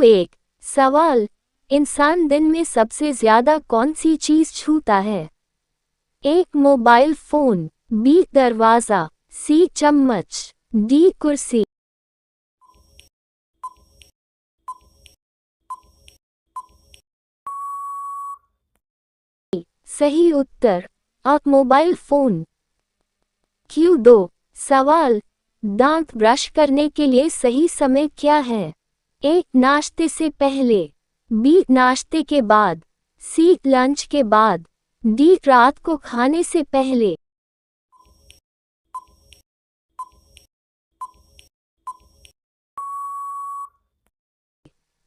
Q1 सवाल, इंसान दिन में सबसे ज्यादा कौन सी चीज छूता है? एक मोबाइल फोन, बी दरवाजा, सी चम्मच, डी कुर्सी। सही उत्तर मोबाइल फोन। Q2 सवाल, दांत ब्रश करने के लिए सही समय क्या है? ए नाश्ते से पहले, बी नाश्ते के बाद, सी लंच के बाद, डी रात को खाने से पहले।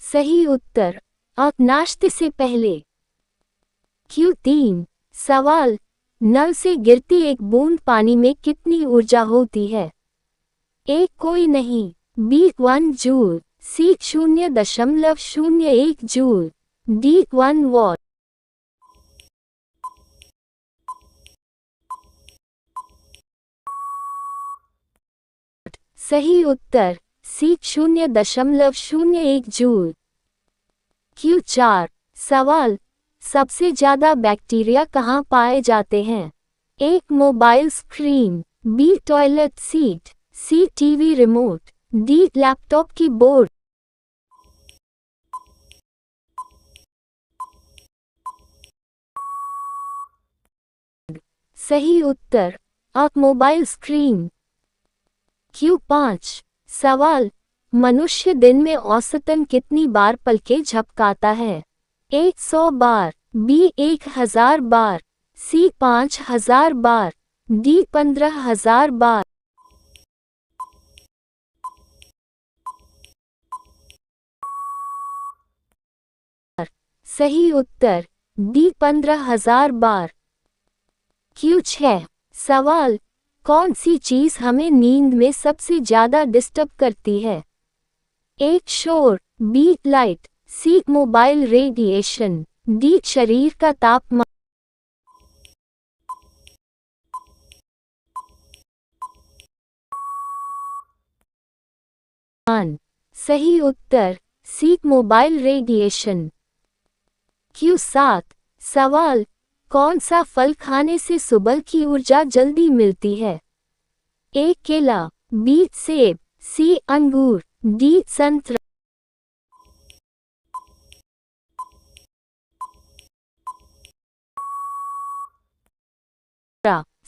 सही उत्तर नाश्ते से पहले। Q3 सवाल, नल से गिरती एक बूंद पानी में कितनी ऊर्जा होती है? ए कोई नहीं, B 1 joule, C 0.01 joule, D 1 watt. सही उत्तर सी 0.01 जूल। Q4 सवाल, सबसे ज्यादा बैक्टीरिया कहाँ पाए जाते हैं? एक mobile screen, B toilet seat, C TV remote, D laptop keyboard. सही उत्तर मोबाइल स्क्रीन। Q5 सवाल, मनुष्य दिन में औसतन कितनी बार पलकें झपकाता है? ए 100 बार, बी 1000 बार, सी 5000 बार, डी 15000 बार। सही उत्तर डी 15000 बार। Q6 सवाल, कौन सी चीज हमें नींद में सबसे ज्यादा डिस्टर्ब करती है? एक शोर, बी लाइट, सी मोबाइल रेडिएशन, डी शरीर का तापमान। सही उत्तर सी मोबाइल रेडिएशन। Q7 सवाल, कौन सा फल खाने से सुबह की ऊर्जा जल्दी मिलती है? ए केला, बी सेब, सी अंगूर, डी संतरा।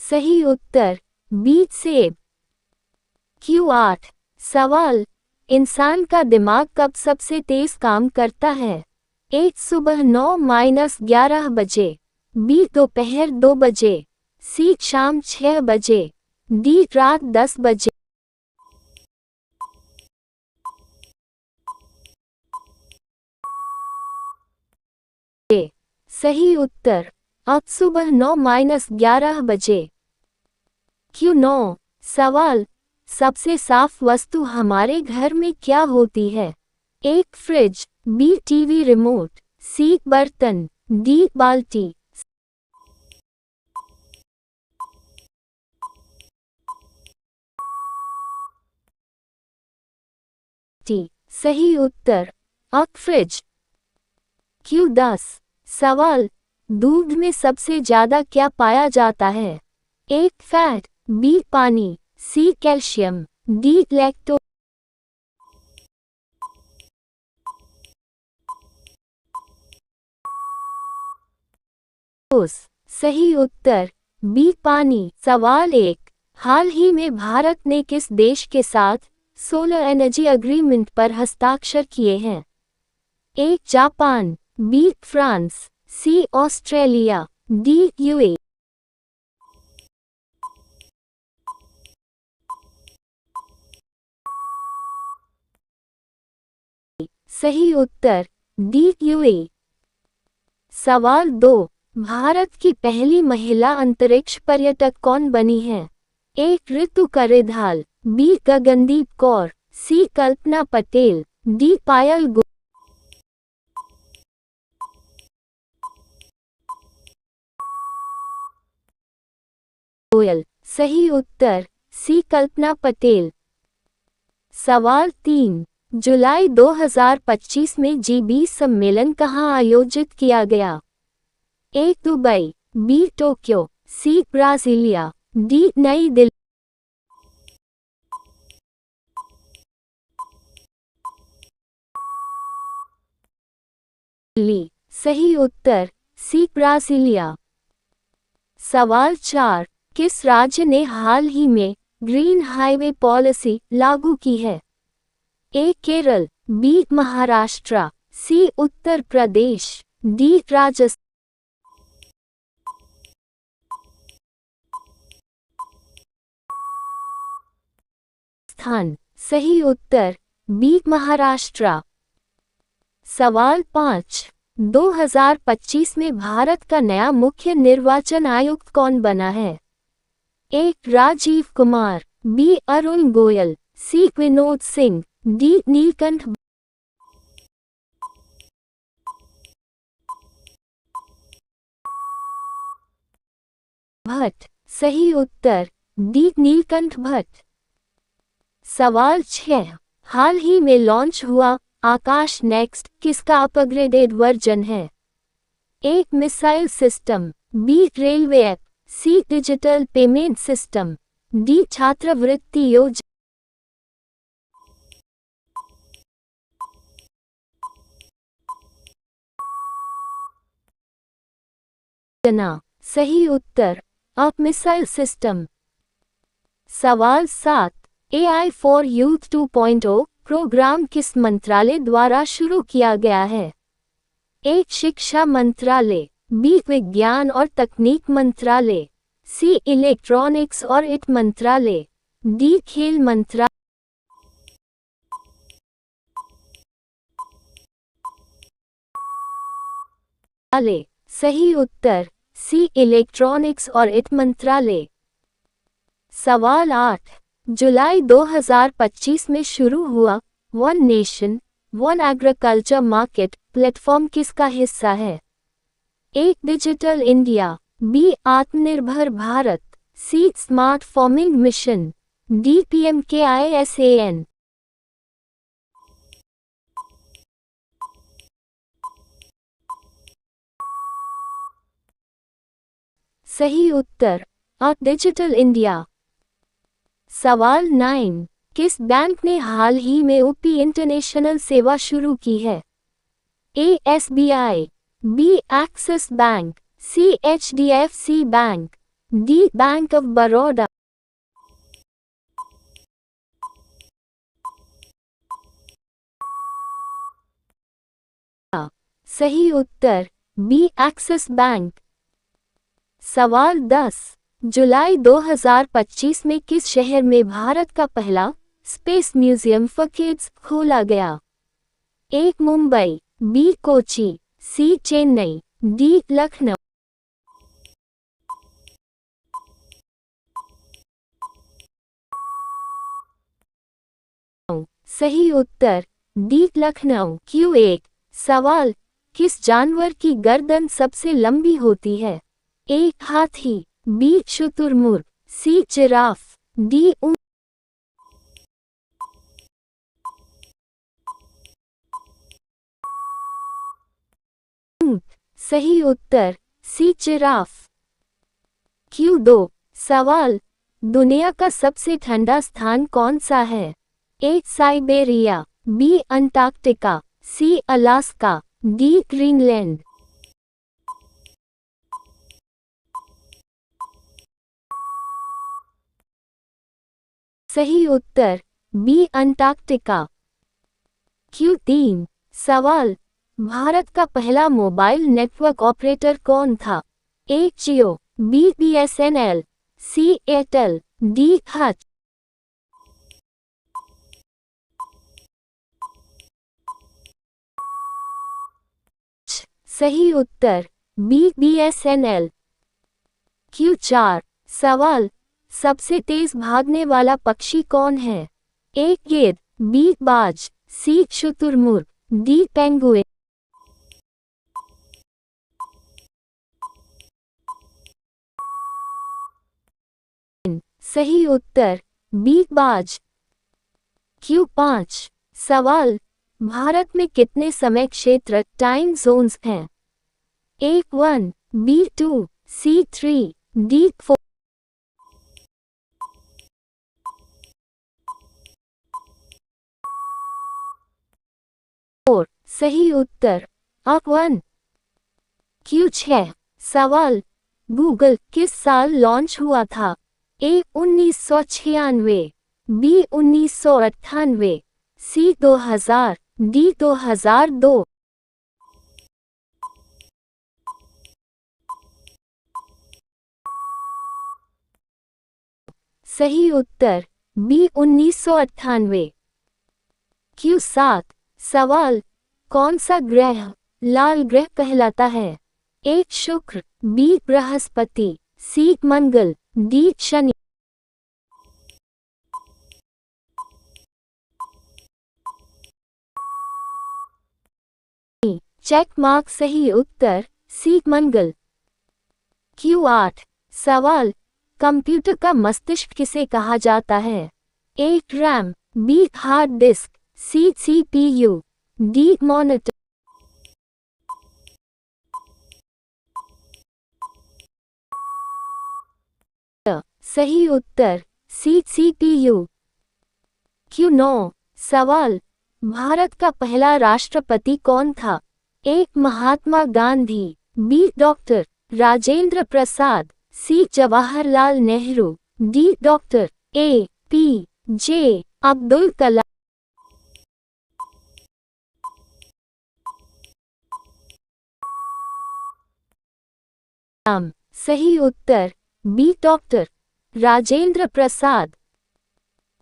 सही उत्तर बी सेब। Q8 सवाल, इंसान का दिमाग कब सबसे तेज काम करता है? ए सुबह 9-11 बजे, बी दोपहर 2 बजे, सी शाम 6 बजे, डी रात 10 बजे। सही उत्तर सुबह 9-11 बजे। Q9 सवाल, सबसे साफ वस्तु हमारे घर में क्या होती है? एक फ्रिज, बी टीवी रिमोट, सी बर्तन, डी बाल्टी। सही उत्तर फ्रिज। Q10 सवाल, दूध में सबसे ज्यादा क्या पाया जाता है? एक फैट, बी पानी, सी कैल्शियम, डी लैक्टोज। सही उत्तर बी पानी। सवाल 1, हाल ही में भारत ने किस देश के साथ सोलर एनर्जी एग्रीमेंट पर हस्ताक्षर किए हैं? A Japan, B France, C Australia, D UAE. सही उत्तर डी यूए। सवाल 2, भारत की पहली महिला अंतरिक्ष पर्यटक कौन बनी है? ए ऋतु करेधाल, बी गगनदीप कौर, सी कल्पना पटेल, डी पायल गोयल। सही उत्तर सी कल्पना पटेल। सवाल 3, जुलाई 2025 में G20 सम्मेलन कहाँ आयोजित किया गया? A. Dubai, B. Tokyo, C. Brasilia, D. Nai Delhi. सही उत्तर सी. ब्राजीलिया। सवाल 4, किस राज्य ने हाल ही में ग्रीन हाईवे पॉलिसी लागू की है? ए. केरल, बी. महाराष्ट्र, सी. उत्तर प्रदेश, डी. राजस्थान। सही उत्तर बी. महाराष्ट्र। सवाल 5, 2025 में भारत का नया मुख्य निर्वाचन आयुक्त कौन बना है? ए. राजीव कुमार, बी. अरुण गोयल, सी. विनोद सिंह, डी. नीलकंठ भट्ट। सही उत्तर डी. नीलकंठ भट्ट। सवाल 6, हाल ही में लॉन्च हुआ आकाश नेक्स्ट किसका अपग्रेडेड वर्जन है? A. Missile system, B. Railway app, C. Digital payment system, D. छात्रवृत्ति योजना। सही उत्तर अप मिसाइल सिस्टम। सवाल 7, AI फॉर यूथ 2.0 प्रोग्राम किस मंत्रालय द्वारा शुरू किया गया है? ए. शिक्षा मंत्रालय, बी. विज्ञान और तकनीक मंत्रालय, सी. इलेक्ट्रॉनिक्स और IT मंत्रालय, डी. खेल मंत्रालय। सही उत्तर सी. इलेक्ट्रॉनिक्स और IT मंत्रालय। सवाल 8, जुलाई 2025 में शुरू हुआ one nation one agriculture market platform किसका हिस्सा है? A. Digital India, B. Atmanirbhar Bharat, C. Smart farming mission, D. PMKISAN। सही उत्तर डिजिटल इंडिया। सवाल 9, किस बैंक ने हाल ही में यूपी इंटरनेशनल सेवा शुरू की है? A. SBI, B. Axis bank, C. HDFC bank, D. Bank of Baroda. सही उत्तर बी. Axis bank. सवाल 10, जुलाई 2025 में किस शहर में भारत का पहला स्पेस म्यूजियम फॉर किड्स खोला गया? ए. मुंबई, बी. कोची, सी. चेन्नई, डी. लखनऊ। सही उत्तर डी. लखनऊ। Q1 सवाल, किस जानवर की गर्दन सबसे लंबी होती है? ए. हाथी, बी. शुतुरमुर्ग, सी. Giraffe, D. ऊंट। सही उत्तर सी. जिराफ। Q2 सवाल, दुनिया का सबसे ठंडा स्थान कौन सा है? A. Siberia, B. Antarctica, C. Alaska, D. Greenland. सही उत्तर बी. अंटार्कटिका। Q3 सवाल, भारत का पहला मोबाइल नेटवर्क ऑपरेटर कौन था? A. Jio, B. BSNL, C. Airtel, D. Hutch. सही उत्तर बी. BSNL। Q4 सवाल, सबसे तेज भागने वाला पक्षी कौन है? ए. गिद्ध, बी. बाज, सी. शुतुरमुर्ग, डी. पेंगुइन। सही उत्तर बी. बाज। Q5 सवाल, भारत में कितने समय क्षेत्र टाइम जोन्स हैं? A1, B2, C3, D4। सही उत्तर A1। Q6 सवाल, गूगल किस साल लॉन्च हुआ था? A 1996, B 1998, C 2000, D 2002। सही उत्तर B 1998। Q7 सवाल, कौन सा ग्रह लाल ग्रह कहलाता है? A शुक्र, B बृहस्पति, C मंगल, D शनि। चेक मार्क सही उत्तर C मंगल। Q8 सवाल, कंप्यूटर का मस्तिष्क किसे कहा जाता है? A RAM, B hard disk, C CPU, D monitor. सही उत्तर C CPU। Q9 सवाल, भारत का पहला राष्ट्रपति कौन था? A Mahatma Gandhi, B doctor Rajendra Prasad, C Jawaharlal Nehru, D doctor APJ Abdul Kalam. सही उत्तर B doctor Rajendra Prasad.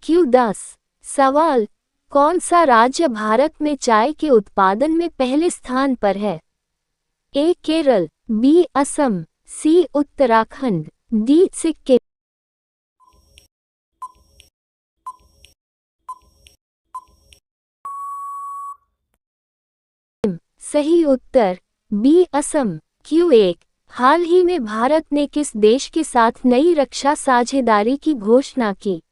Q10 सवाल, कौन सा राज्य भारत में चाय के उत्पादन में पहले स्थान पर है? A Kerala, B Assam, C Uttarakhand, D Sikkim. सही उत्तर B असम। Q1 हाल ही में भारत ने किस देश के साथ नई रक्षा साझेदारी की घोषणा की?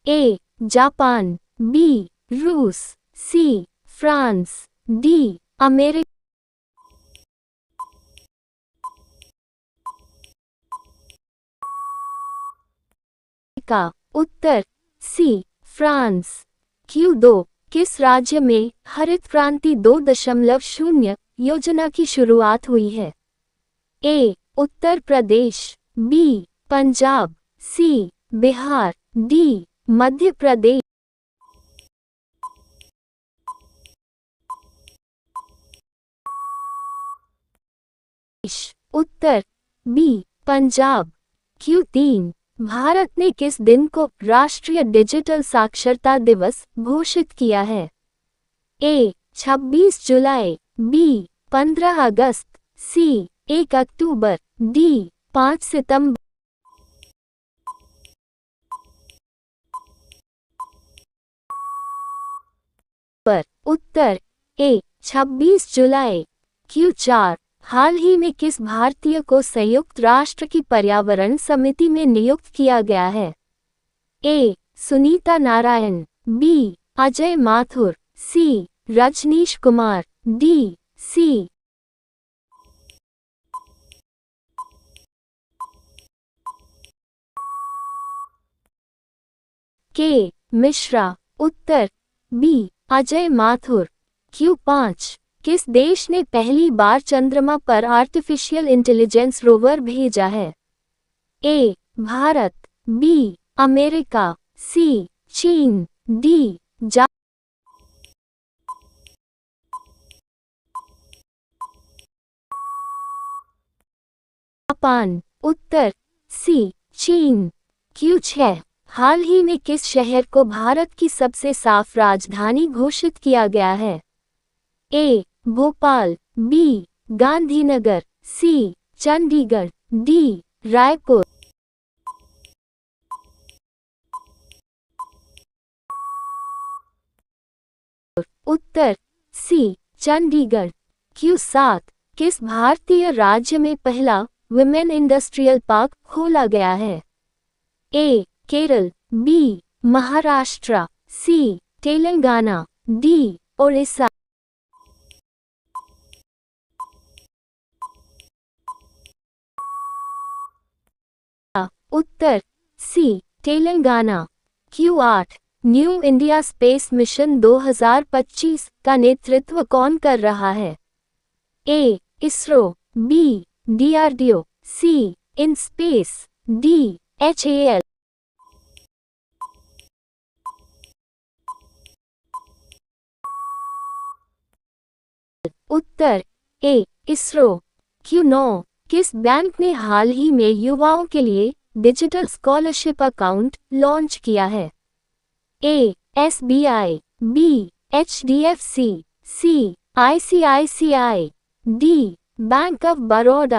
A जापान, B रूस, C फ्रांस, D अमेरिका। उत्तर C फ्रांस। Q2 किस राज्य में हरित क्रांति 2.0 योजना की शुरुआत हुई है? A Uttar Pradesh, B Punjab, C Bihar, D Madhya Pradesh. Uttar B Punjab. Q3 Bharat ने किस दिन को राष्ट्रीय डिजिटल साक्षरता दिवस घोषित किया है? A 26 July, B 15 August, C 1 October, D 5 September. Uttar A 26 July. Q4 हाल ही में किस भारतीय को संयुक्त राष्ट्र की पर्यावरण समिति में नियुक्त किया गया है? A Sunita Narayan, B Ajay Mathur, C Rajneesh Kumar, D C K Mishra. Uttar B Ajay Mathur. Q5 किस देश ने पहली बार चंद्रमा पर आर्टिफिशियल इंटेलिजेंस रोवर भेजा है? A Bharat, B America, C चीन, D जापान। उत्तर C चीन। Q6 हाल ही में किस शहर को भारत की सबसे साफ राजधानी घोषित किया गया है? A Bhopal, B Gandhinagar, C Chandigarh, D Raipur. Uttar C Chandigarh. Q7 किस भारतीय राज्य में पहला विमेन इंडस्ट्रियल पार्क खोला गया है? A Kerala, B Maharashtra, C Telangana, D Odisha. उत्तर C Telangana. Q8 new India space mission 2025 का नेतृत्व कौन कर रहा है? A ISRO, B DRDO, C in space, D HAL। उत्तर ए इसरो। Q9 किस बैंक ने हाल ही में युवाओं के लिए डिजिटल स्कॉलरशिप अकाउंट लॉन्च किया है? A SBI, B HDFC, C ICICI, D bank of Baroda.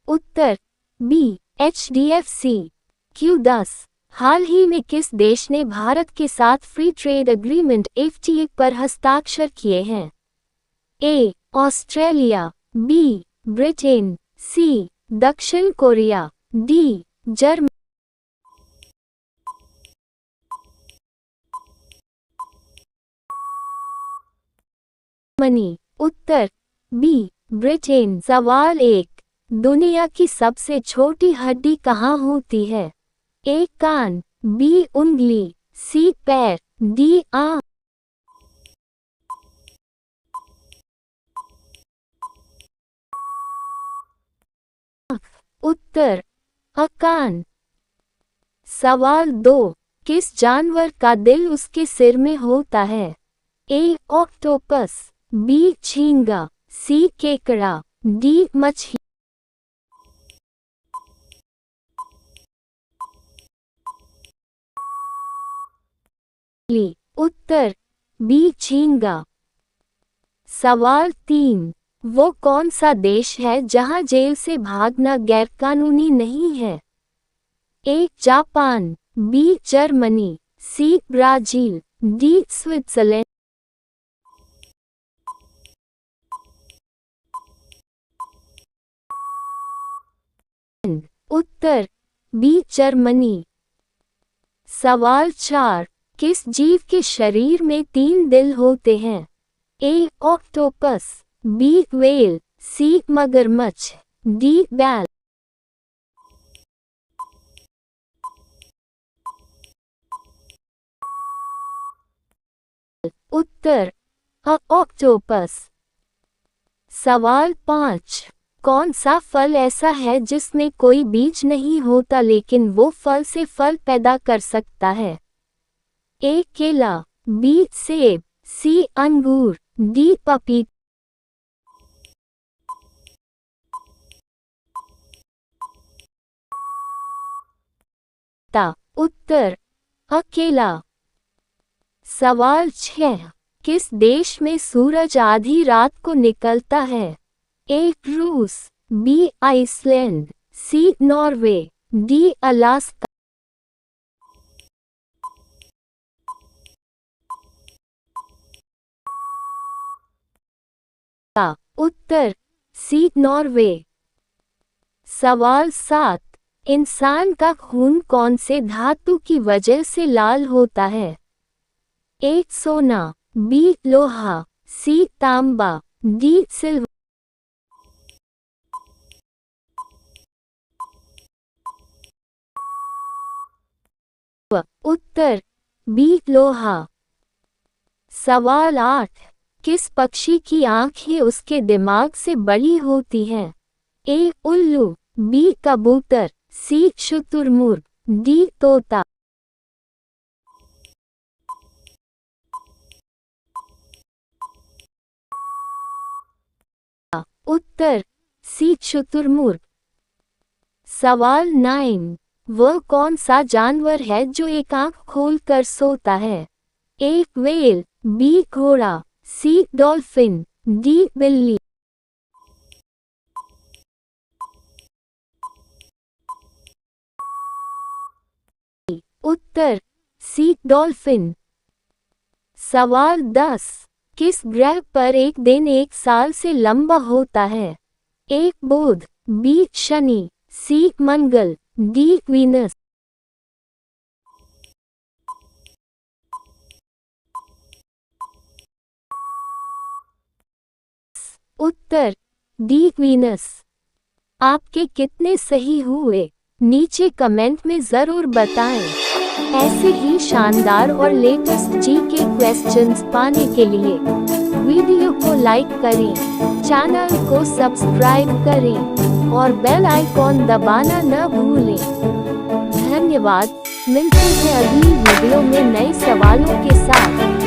उत्तर बी HDFC। Q10 हाल ही में किस देश ने भारत के साथ फ्री ट्रेड एग्रीमेंट FTA पर हस्ताक्षर किए हैं? ए ऑस्ट्रेलिया, बी ब्रिटेन, सी दक्षिण कोरिया, डी जर्मनी। उत्तर बी ब्रिटेन। सवाल 1, दुनिया की सबसे छोटी हड्डी कहाँ होती है? ए कान, बी उंगली, सी पैर, डी आंख। उत्तर कान। सवाल 2, किस जानवर का दिल उसके सिर में होता है? ए ऑक्टोपस, बी झींगा, सी केकड़ा, डी मछली। उत्तर बी झींगा। सवाल 3, वो कौन सा देश है जहां जेल से भागना गैरकानूनी नहीं है? A Japan, B Germany, C Brazil, D Switzerland. उत्तर बी जर्मनी। सवाल 4, किस जीव के शरीर में 3 दिल होते हैं? ए ऑक्टोपस, बी व्हेल, सी मगरमच्छ, डी बैल। उत्तर ऑक्टोपस। सवाल 5, कौन सा फल ऐसा है जिसमें कोई बीज नहीं होता लेकिन वो फल से फल पैदा कर सकता है? ए केला, बी सेब, सी अंगूर, डी पपीता। उत्तर केला। सवाल 6, किस देश में सूरज आधी रात को निकलता है? ए रूस, बी आइसलैंड, सी नॉर्वे, डी अलास्का। उत्तर सी नॉर्वे। सवाल 7, इंसान का खून कौन से धातु की वजह से लाल होता है? ए सोना, बी लोहा, सी तांबा, डी सिल्वर। उत्तर बी लोहा। सवाल 8, किस पक्षी की आंखें उसके दिमाग से बड़ी होती हैं? ए उल्लू, बी कबूतर, सी शुतुरमुर्ग, डी तोता। उत्तर सी शुतुरमुर्ग। सवाल 9, वह कौन सा जानवर है जो एक आंख खोलकर सोता है? ए व्हेल, बी घोड़ा, सी डॉल्फिन, डी बिल्ली। उत्तर सी डॉल्फिन। सवाल 10, किस ग्रह पर एक दिन एक साल से लंबा होता है? ए बुध, बी शनि, सी मंगल, डी वीनस। उत्तर डी वीनस। आपके कितने सही हुए नीचे कमेंट में जरूर बताएं। ऐसे ही शानदार और लेटेस्ट जीके क्वेश्चंस पाने के लिए वीडियो को लाइक करें, चैनल को सब्सक्राइब करें और बेल आइकॉन दबाना न भूलें। धन्यवाद। मिलते हैं अगली वीडियो में नए सवालों के साथ।